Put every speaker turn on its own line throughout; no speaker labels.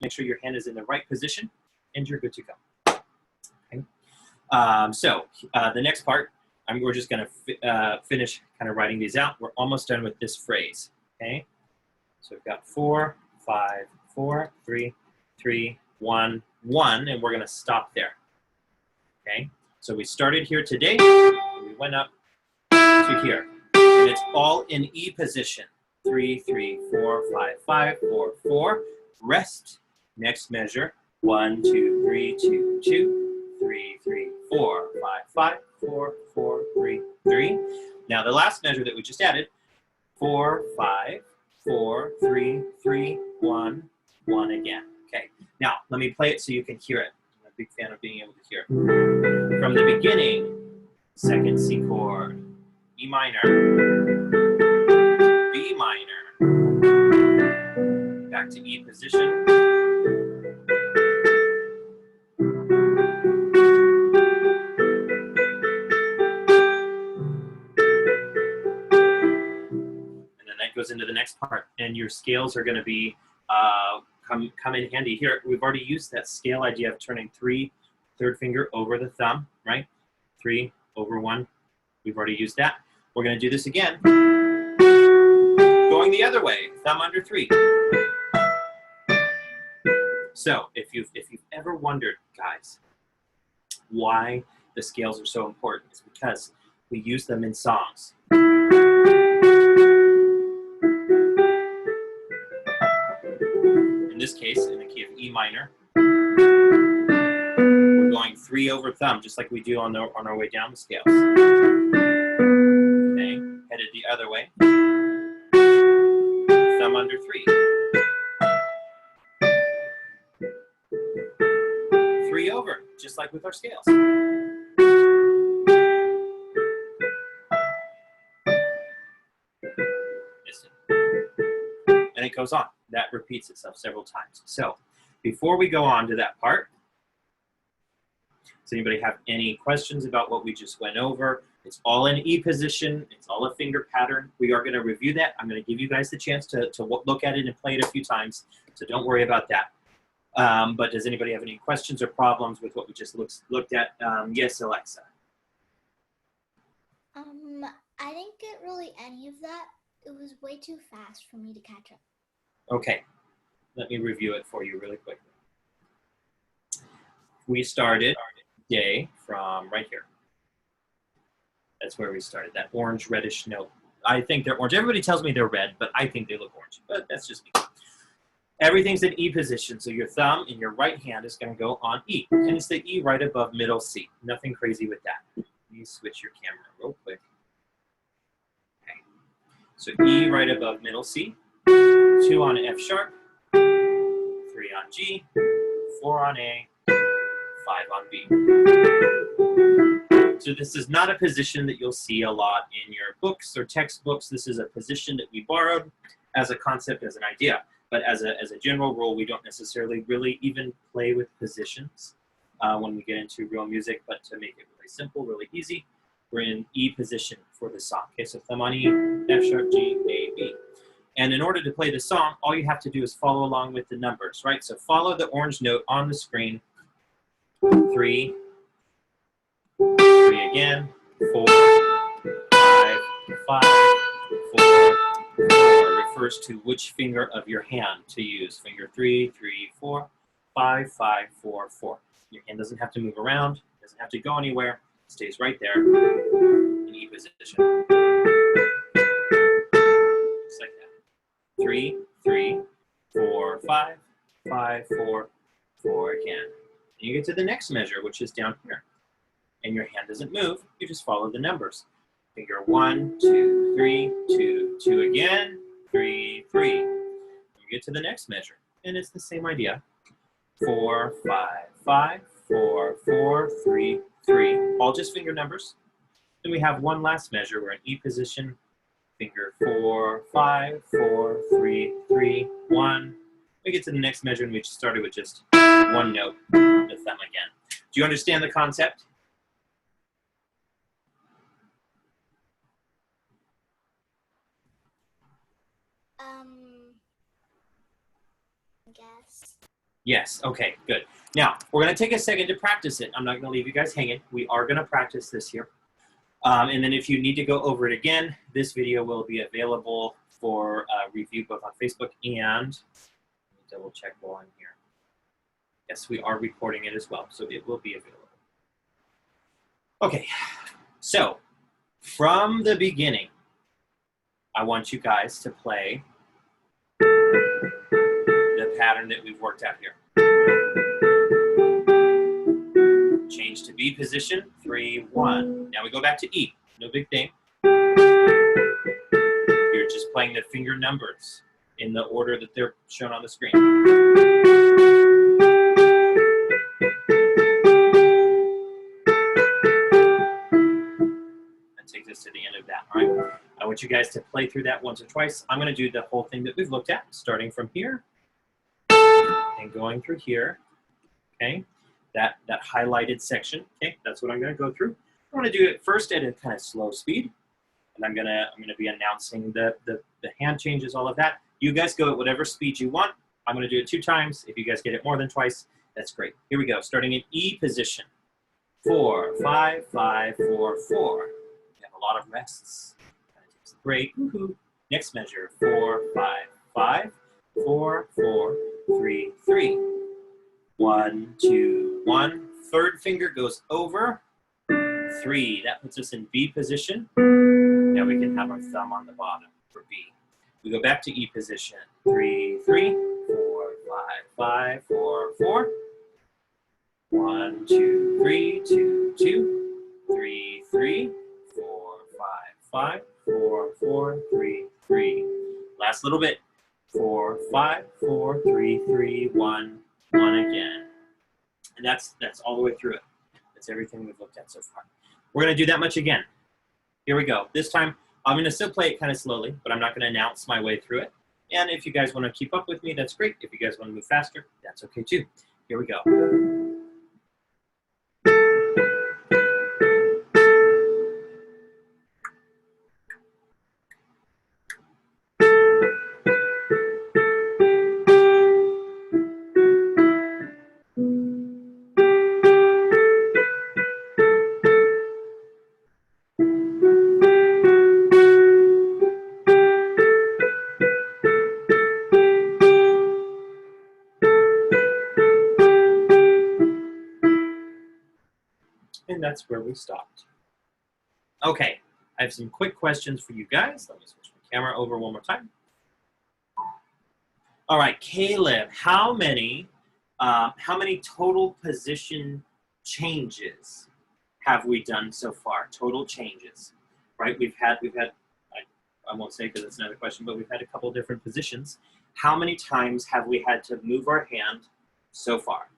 make sure your hand is in the right position, and you're good to go. Okay? The next part, we're just going to finish kind of writing these out. We're almost done with this phrase. Okay? So we've got 4, 5, 4, 3, 3, 1, 1, and we're going to stop there. Okay? So we started here today, we went up to here, and it's all in E position. 3, 3, 4, 5, 5, 4, 4. Rest. Next measure. 1, 2, 3, 2, 2, 3, 3, 4, 5, 5, 4, 4, 3, 3. Now the last measure that we just added, 4, 5, 4, 3, 3, 1, 1 again. Okay. Now let me play it so you can hear it. I'm a big fan of being able to hear it. From the beginning, second C chord, E minor, B minor, back to E position. Goes into the next part, and your scales are going to be come in handy here. We've already used that scale idea of turning third finger over the thumb, right? 3 over 1. We've already used that. We're going to do this again, going the other way, thumb under 3. So if you've ever wondered, guys, why the scales are so important, it's because we use them in songs. In this case, in the key of E minor, we're going 3 over thumb, just like we do on our way down the scales. Okay, headed the other way. Thumb under 3. 3 over, just like with our scales. And it goes on. That repeats itself several times. So before we go on to that part, does anybody have any questions about what we just went over? It's all in E position. It's all a finger pattern. We are going to review that. I'm going to give you guys the chance to look at it and play it a few times. So don't worry about that. But does anybody have any questions or problems with what we just looked at? Yes, Alexa.
I didn't get really any of that. It was way too fast for me to catch up.
Okay, let me review it for you really quickly. We started day from right here. That's where we started, that orange reddish note. I think they're orange. Everybody tells me they're red, but I think they look orange, but that's just me. Everything's in E position, so your thumb in your right hand is going to go on E, and it's the E right above middle C. Nothing crazy with that. Let me switch your camera real quick. Okay, so E right above middle C. 2 on F sharp, 3 on G, 4 on A, 5 on B. So this is not a position that you'll see a lot in your books or textbooks. This is a position that we borrowed as a concept, as an idea. But as a general rule, we don't necessarily really even play with positions when we get into real music. But to make it really simple, really easy, we're in E position for the song. Okay, so thumb on E, F sharp, G, A, B. And in order to play the song, all you have to do is follow along with the numbers, right? So follow the orange note on the screen. 3, 3 again, 4, 5, 5, 4, 4 refers to which finger of your hand to use. Finger 3, 3, 4, 5, 5, 4, 4. Your hand doesn't have to move around, doesn't have to go anywhere. It stays right there in E position. Just like that. 3, 3, 4, 5, 5, 4, 4 again. And you get to the next measure, which is down here. And your hand doesn't move, you just follow the numbers. Finger 1, 2, 3, 2, 2 again, 3, 3. And you get to the next measure, and it's the same idea. 4, 5, 5, 4, 4, 3, 3. All just finger numbers. Then we have one last measure. We're in E position. Finger 4, 5, 4, 3, 3, 1. We get to the next measure, and we started with just one note, the thumb again. Do you understand the concept?
I guess.
Yes, okay, good. Now, we're going to take a second to practice it. I'm not going to leave you guys hanging. We are going to practice this here. And then if you need to go over it again, this video will be available for review both on Facebook and, double check while I'm here. Yes, we are recording it as well, so it will be available. Okay, so from the beginning, I want you guys to play the pattern that we've worked out here. Change to B position, 3, 1. Now we go back to E, no big thing. You're just playing the finger numbers in the order that they're shown on the screen. That takes us to the end of that, all right? I want you guys to play through that once or twice. I'm gonna do the whole thing that we've looked at, starting from here and going through here, okay? That highlighted section, okay? That's what I'm gonna go through. I'm gonna do it first at a kind of slow speed, and I'm gonna be announcing the hand changes, all of that. You guys go at whatever speed you want. I'm gonna do it 2 times. If you guys get it more than twice, that's great. Here we go, starting in E position. 4, 5, 5, 4, 4. We have a lot of rests. Kind of takes a break. Woohoo. Next measure, 4, 5, 5, 4, 4, 3, 3. 1, 2, 1. Third finger goes over. 3. That puts us in B position. Now we can have our thumb on the bottom for B. We go back to E position. 3, 3, 4, 5, 5, 4, 4. 1, 2, 3, 2, 2, 3, 3, 4, 5, 5, 4, 4, 3, 3. Last little bit. 4, 5, 4, 3, 3, 1, 1 again. And that's all the way through it. That's everything we've looked at so far. We're going to do that much again. Here we go. This time, I'm going to still play it kind of slowly, but I'm not going to announce my way through it. And if you guys want to keep up with me, that's great. If you guys want to move faster, that's okay too. Here we go. And that's where we stopped. Okay, I have some quick questions for you guys. Let me switch my camera over one more time. All right, Caleb, how many total position changes have we done so far? Total changes, right? We've had I won't say because it's another question, but we've had a couple different positions. How many times have we had to move our hand so far?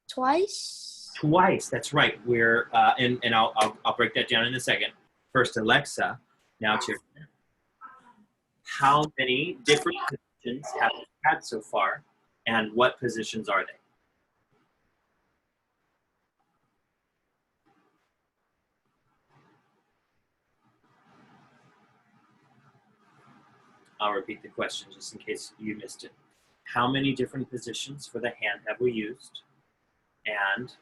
Twice?
Twice, that's right. We're and I'll break that down in a second. First, Alexa. Now it's your turn. How many different positions have we had so far, and what positions are they? I'll repeat the question just in case you missed it. How many different positions for the hand have we used? And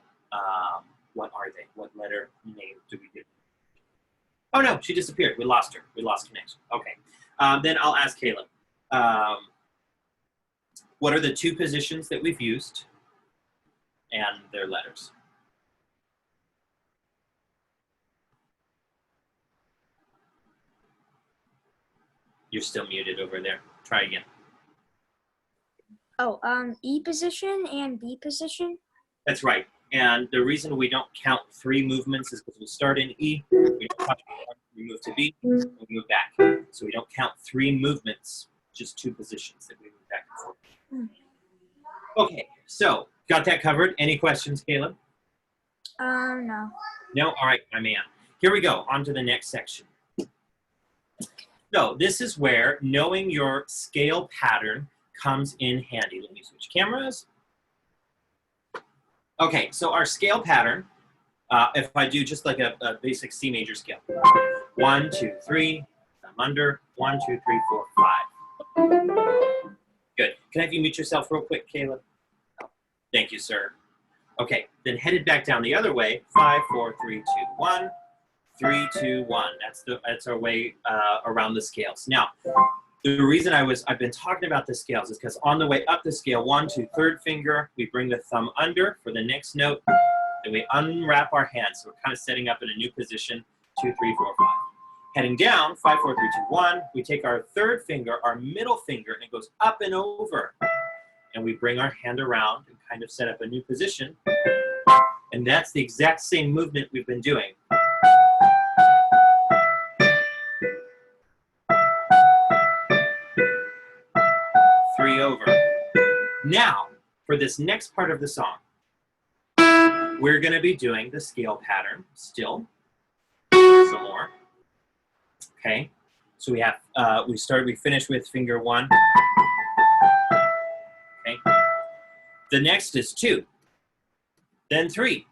what are they? What letter name do we give? Oh no, she disappeared. We lost her. We lost connection. Okay. Then I'll ask Caleb. What are the 2 positions that we've used and their letters? You're still muted over there. Try again.
Oh, E position and B position?
That's right. And the reason we don't count 3 movements is because we start in E, we move to B, and we move back. So we don't count 3 movements, just 2 positions that we move back and forth. Okay, so got that covered. Any questions, Caleb?
No.
No? All right, my man. Here we go, on to the next section. So this is where knowing your scale pattern comes in handy. Let me switch cameras. Okay, so our scale pattern, if I do just like a basic C major scale. 1, 2, 3, thumb under, 1, 2, 3, 4, 5. Can I have you mute yourself real quick, Caleb? Thank you, sir. Okay, then headed back down the other way. 5, 4, 3, 2, 1. 3, 2, 1. That's our way around the scales. Now, the reason I've been talking about the scales is because on the way up the scale, 1, 2, third finger, we bring the thumb under for the next note. Then we unwrap our hands. So we're kind of setting up in a new position. 2, 3, 4, 5. Heading down, 5, 4, 3, 2, 1. We take our third finger, our middle finger, and it goes up and over. And we bring our hand around and kind of set up a new position. And that's the exact same movement we've been doing. Three over. Now, for this next part of the song, we're going to be doing the scale pattern still. Some more. Okay. So we have, we finished with finger 1. Okay. The next is 2. Then 3.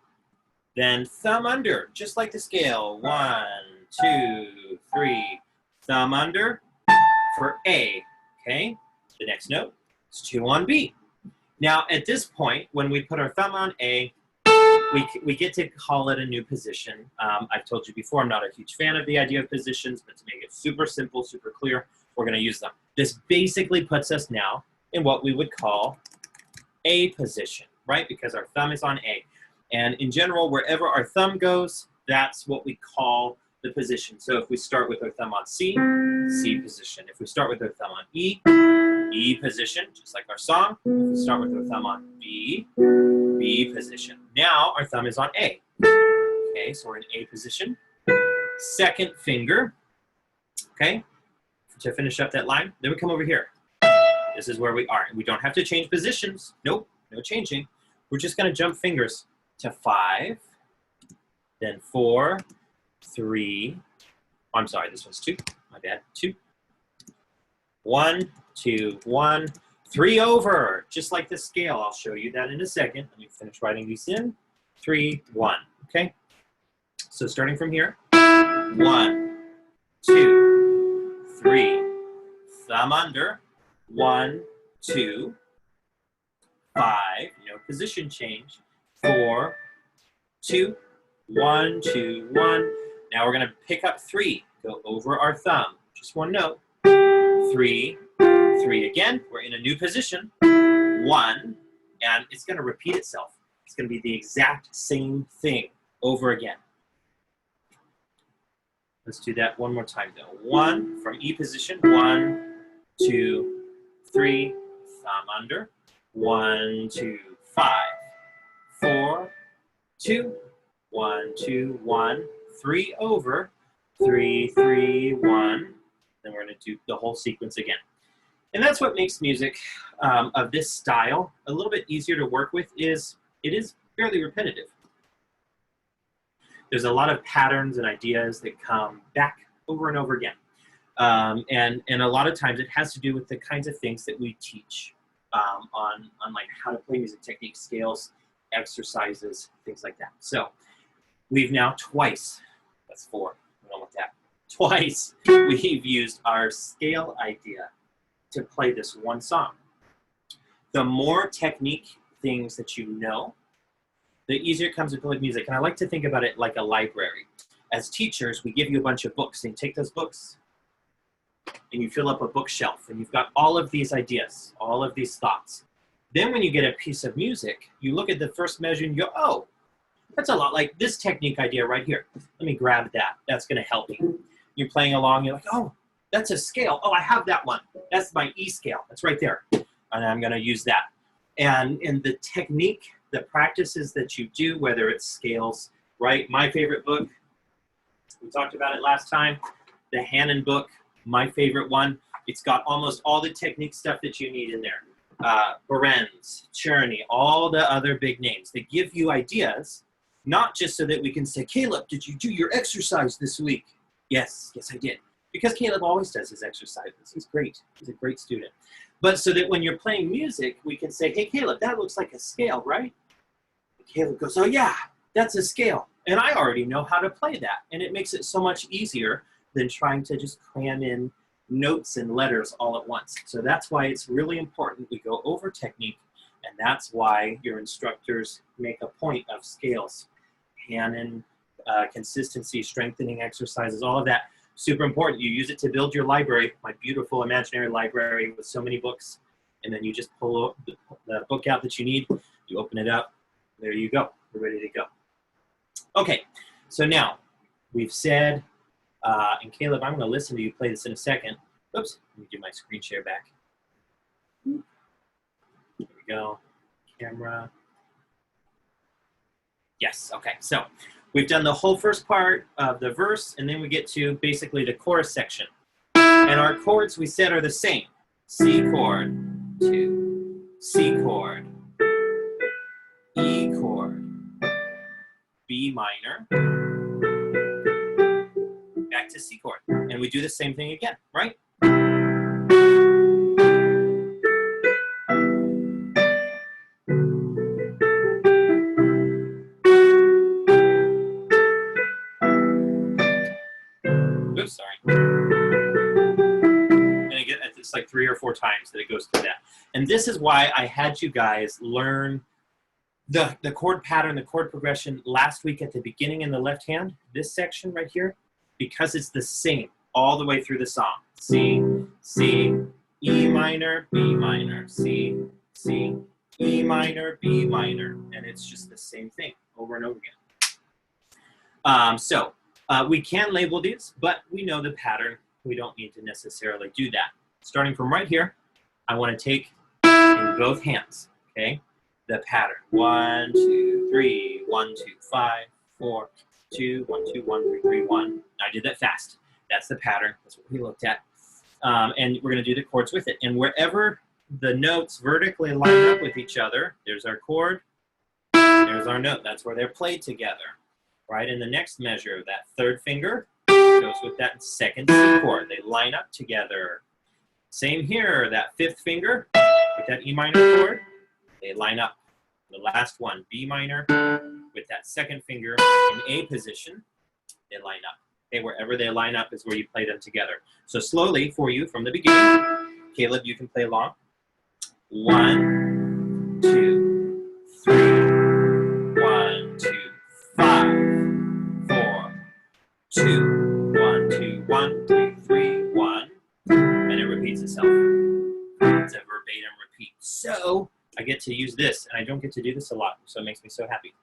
Then thumb under, just like the scale. 1, 2, 3. Thumb under for A. Okay. The next note is 2 on B. Now, at this point, when we put our thumb on A, we get to call it a new position. I've told you before, I'm not a huge fan of the idea of positions, but to make it super simple, super clear, we're going to use them. This basically puts us now in what we would call A position, right? Because our thumb is on A. And in general, wherever our thumb goes, that's what we call the position. So if we start with our thumb on C, C position. If we start with our thumb on E, E position, just like our song. If we start with our thumb on B, B position. Now our thumb is on A. Okay, so we're in A position. Second finger, okay, to finish up that line. Then we come over here. This is where we are. And we don't have to change positions. Nope, no changing. We're just going to jump fingers to 5, then 4, 3. I'm sorry, this one's 2. My bad. 2. 1, 2, 1. 3 over, just like the scale. I'll show you that in a second. Let me finish writing these in. 3, 1. Okay? So starting from here. 1, 2, 3. Thumb under. 1, 2, 5. No position change. 4, 2, 1, 2, 1. Now we're going to pick up 3. Go over our thumb. Just one note. 3, 3 again. We're in a new position. 1, and it's going to repeat itself. It's going to be the exact same thing over again. Let's do that one more time though. 1 from E position. 1, 2, 3. Thumb under. 1, 2, 5. 4, 2. 1, 2, 1. 3 over. 3, 3, 1. Then we're going to do the whole sequence again. And that's what makes music of this style a little bit easier to work with. It is fairly repetitive. There's a lot of patterns and ideas that come back over and over again. And a lot of times it has to do with the kinds of things that we teach on like how to play music techniques, scales, exercises, things like that. So we've now twice, that's 4, we don't want that. Twice we've used our scale idea to play this one song. The more technique things that you know, the easier it comes to play music. And I like to think about it like a library. As teachers, we give you a bunch of books, and you take those books and you fill up a bookshelf, and you've got all of these ideas, all of these thoughts. Then when you get a piece of music, you look at the first measure and you go, oh, that's a lot like this technique idea right here. Let me grab that. That's going to help me. You're playing along, you're like, oh, that's a scale. Oh, I have that one. That's my E scale. That's right there. And I'm going to use that. And in the technique, the practices that you do, whether it's scales, right? My favorite book, we talked about it last time, the Hannon book, my favorite one. It's got almost all the technique stuff that you need in there. Berens, Czerny, all the other big names. They give you ideas, not just so that we can say, Caleb, did you do your exercise this week? Yes, I did. Because Caleb always does his exercises. He's great. He's a great student. But so that when you're playing music, we can say, hey, Caleb, that looks like a scale, right? And Caleb goes, oh, yeah, that's a scale. And I already know how to play that. And it makes it so much easier than trying to just cram in notes and letters all at once. So that's why it's really important we go over technique, and that's why your instructors make a point of scales, canon, consistency, strengthening exercises, all of that. Super important. You use it to build your library, my beautiful imaginary library with so many books, and then you just pull the book out that you need, you open it up, there you go, you're ready to go. Okay, so now we've said, and Caleb, I'm going to listen to you play this in a second. Oops, let me do my screen share back. There we go, camera. Yes, okay, so we've done the whole first part of the verse, and then we get to basically the chorus section. And our chords, we said, are the same. C chord, 2, C chord, E chord, B minor, back to C chord. And we do the same thing again, right? Oops, sorry. And again, it's like 3 or 4 times that it goes through that. And this is why I had you guys learn the chord pattern, the chord progression last week at the beginning in the left hand, this section right here, because it's the same all the way through the song. C, C, E minor, B minor, C, C, E minor, B minor. And it's just the same thing over and over again. We can label these, but we know the pattern. We don't need to necessarily do that. Starting from right here, I want to take in both hands, okay, the pattern. 1, 2, 3, 1, 2, 5, 4, 2, 1, 2, 1, 3, 3, 1. I did that fast. That's the pattern. That's what we looked at. And we're going to do the chords with it. And wherever the notes vertically line up with each other, there's our chord, there's our note. That's where they're played together. Right, in the next measure, that third finger goes with that second C chord. They line up together. Same here, that fifth finger with that E minor chord, they line up. The last one, B minor, with that second finger in A position, they line up. Okay, wherever they line up is where you play them together. So slowly for you from the beginning, Caleb, you can play along. 1, 2, 3, 1, 2, 5. 2, 1, 2, 1, 3, 3, 1, and it repeats itself. It's a verbatim repeat. So I get to use this, and I don't get to do this a lot, so it makes me so happy.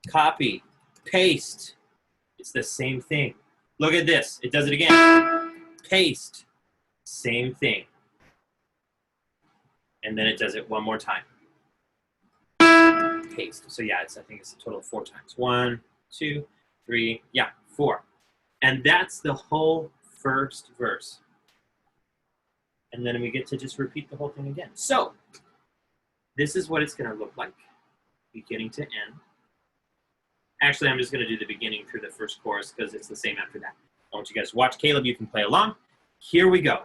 Copy, paste. It's the same thing. Look at this. It does it again. Paste. Same thing. And then it does it one more time. Paste. So yeah, I think it's a total of 4 times. 1, 2, 3, yeah, 4. And that's the whole first verse. And then we get to just repeat the whole thing again. So this is what it's going to look like, beginning to end. Actually, I'm just going to do the beginning through the first chorus because it's the same after that. I want you guys to watch. Caleb, you can play along. Here we go.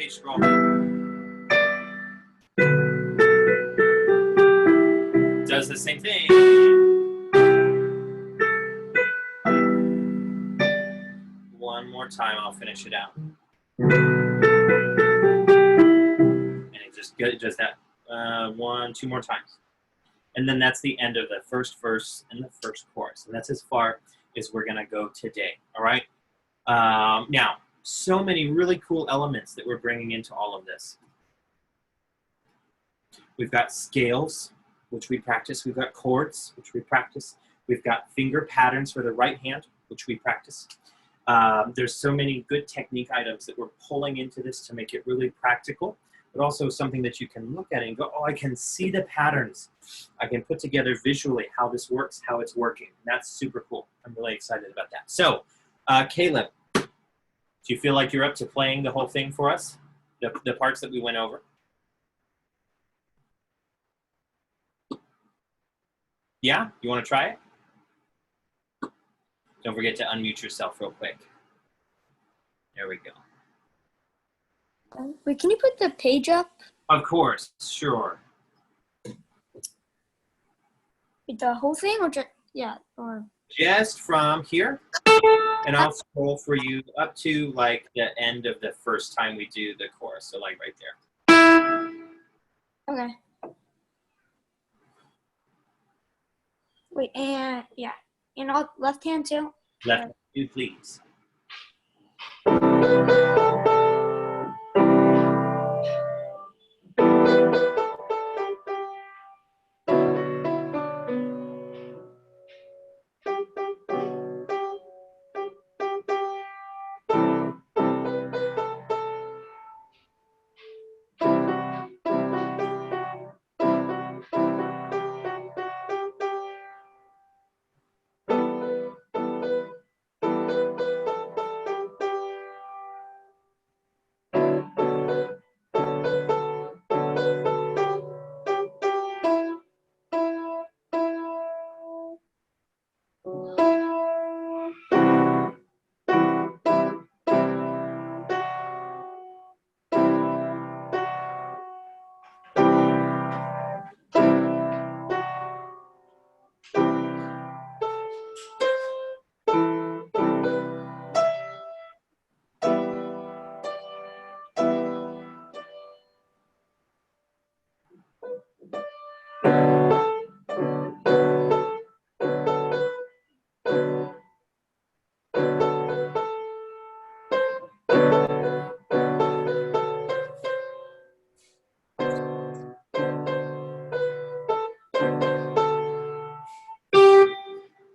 Scroll. Does the same thing. One more time, I'll finish it out. And it just does that 1, 2 more times. And then that's the end of the first verse and the first chorus. And that's as far as we're going to go today. All right? Now, so many really cool elements that we're bringing into all of this. We've got scales, which we practice. We've got chords, which we practice. We've got finger patterns for the right hand, which we practice. There's so many good technique items that we're pulling into this to make it really practical, but also something that you can look at and go, oh, I can see the patterns. I can put together visually how this works, how it's working. That's super cool. I'm really excited about that. So, Caleb, do you feel like you're up to playing the whole thing for us? The parts that we went over. Yeah, you want to try it? Don't forget to unmute yourself real quick. There we go.
Wait, can you put the page up?
Of course, sure.
The whole thing, or just or
Just from here, and I'll scroll for you up to like the end of the first time we do the chorus. So like right there.
okay. Wait, and and all left hand too.
Left, you please.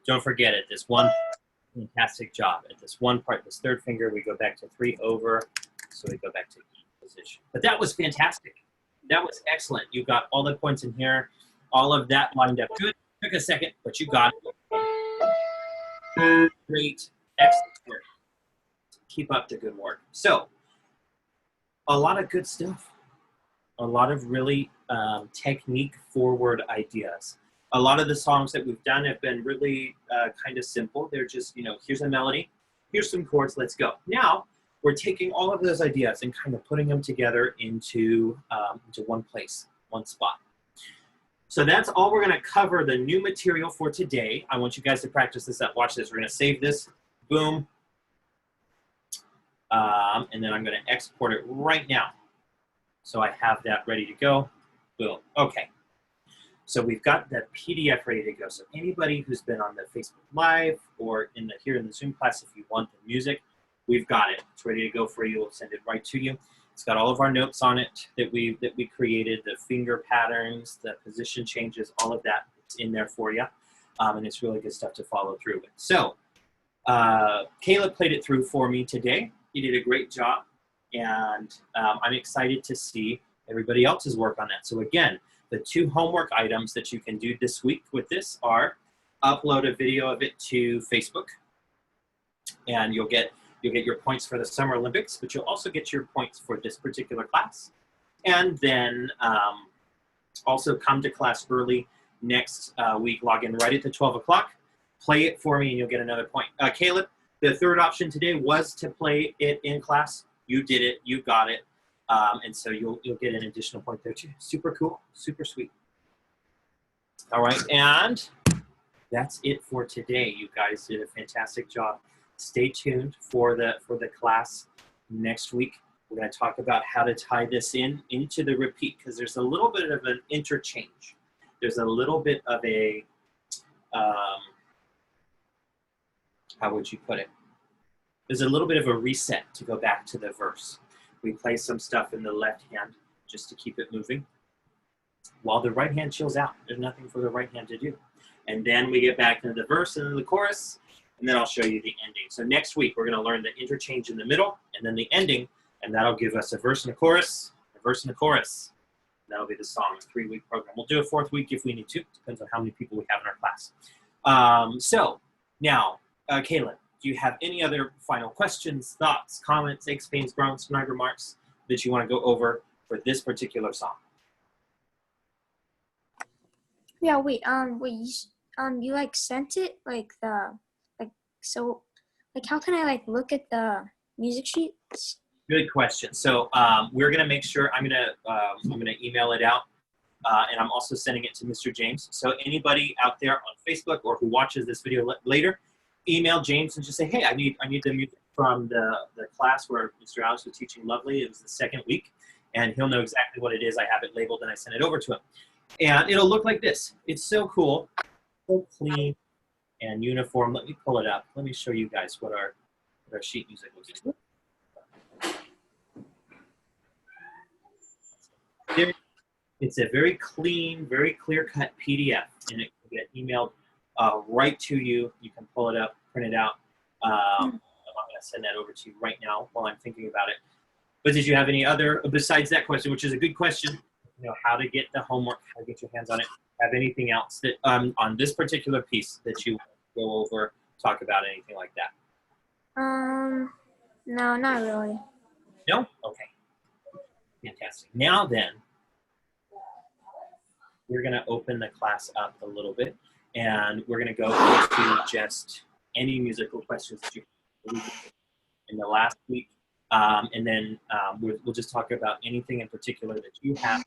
Don't forget it. This one fantastic job at this one part, this third finger, we go back to 3 over, so we go back to E position. But that was fantastic. That was excellent. You got all the points in here, all of that lined up good. Took a second, but you got it. Great, excellent work. Keep up the good work. So, a lot of good stuff. A lot of really technique forward ideas. A lot of the songs that we've done have been really kind of simple. They're just, you know, here's a melody, here's some chords, let's go. Now, we're taking all of those ideas and kind of putting them together into one place, one spot. So that's all we're going to cover the new material for today. I want you guys to practice this out. Watch this. We're going to save this. Boom. And then I'm going to export it right now. So I have that ready to go. Boom. Okay. So we've got the PDF ready to go. So anybody who's been on the Facebook Live or here in the Zoom class, if you want the music, we've got it. It's ready to go for you. We'll send it right to you. It's got all of our notes on it that we created, the finger patterns, the position changes, all of that. It's in there for you. And it's really good stuff to follow through with. So Caleb played it through for me today. He did a great job. And I'm excited to see everybody else's work on that. So again, the 2 homework items that you can do this week with this are upload a video of it to Facebook, and you'll get your points for the Summer Olympics, but you'll also get your points for this particular class. And then also come to class early next week, log in right at the 12 o'clock, play it for me, and you'll get another point. Caleb, the third option today was to play it in class. You did it, you got it. And so you'll get an additional point there too. Super cool, super sweet. All right, and that's it for today. You guys did a fantastic job. Stay tuned for the class next week. We're going to talk about how to tie this into the repeat, because there's a little bit of an interchange. There's a little bit of a how would you put it? There's a little bit of a reset to go back to the verse. We play some stuff in the left hand just to keep it moving, while the right hand chills out. There's nothing for the right hand to do. And then we get back into the verse and then the chorus, and then I'll show you the ending. So next week, we're going to learn the interchange in the middle and then the ending, and that'll give us a verse and a chorus, a verse and a chorus. That'll be the song, a 3-week program. We'll do a 4th week if we need to. Depends on how many people we have in our class. So now, Caleb, do you have any other final questions, thoughts, comments, aches, pains, groans, snide remarks that you want to go over for this particular song?
Yeah, wait, you like sent it like so, like how can I like look at the music sheets?
Good question. So we're gonna make sure I'm gonna email it out, and I'm also sending it to Mr. James. So anybody out there on Facebook or who watches this video later, email James and just say, hey, I need the music from the class where Mr. Alex was teaching Lovely. It was the second week, and he'll know exactly what it is. I have it labeled and I send it over to him. And it'll look like this. It's so cool, so clean and uniform. Let me pull it up. Let me show you guys what our sheet music looks like. It's a very clean, very clear-cut PDF, and it can get emailed right to you. You can pull it up, print it out. I'm going to send that over to you right now while I'm thinking about it. But did you have any other, besides that question, which is a good question, you know, how to get the homework, how to get your hands on it, have anything else that on this particular piece that you go over, talk about, anything like that?
No, not really.
No? Okay. Fantastic. Now then, we're going to open the class up a little bit, and we're going to go into just any musical questions that you have in the last week, and then we'll just talk about anything in particular that you have.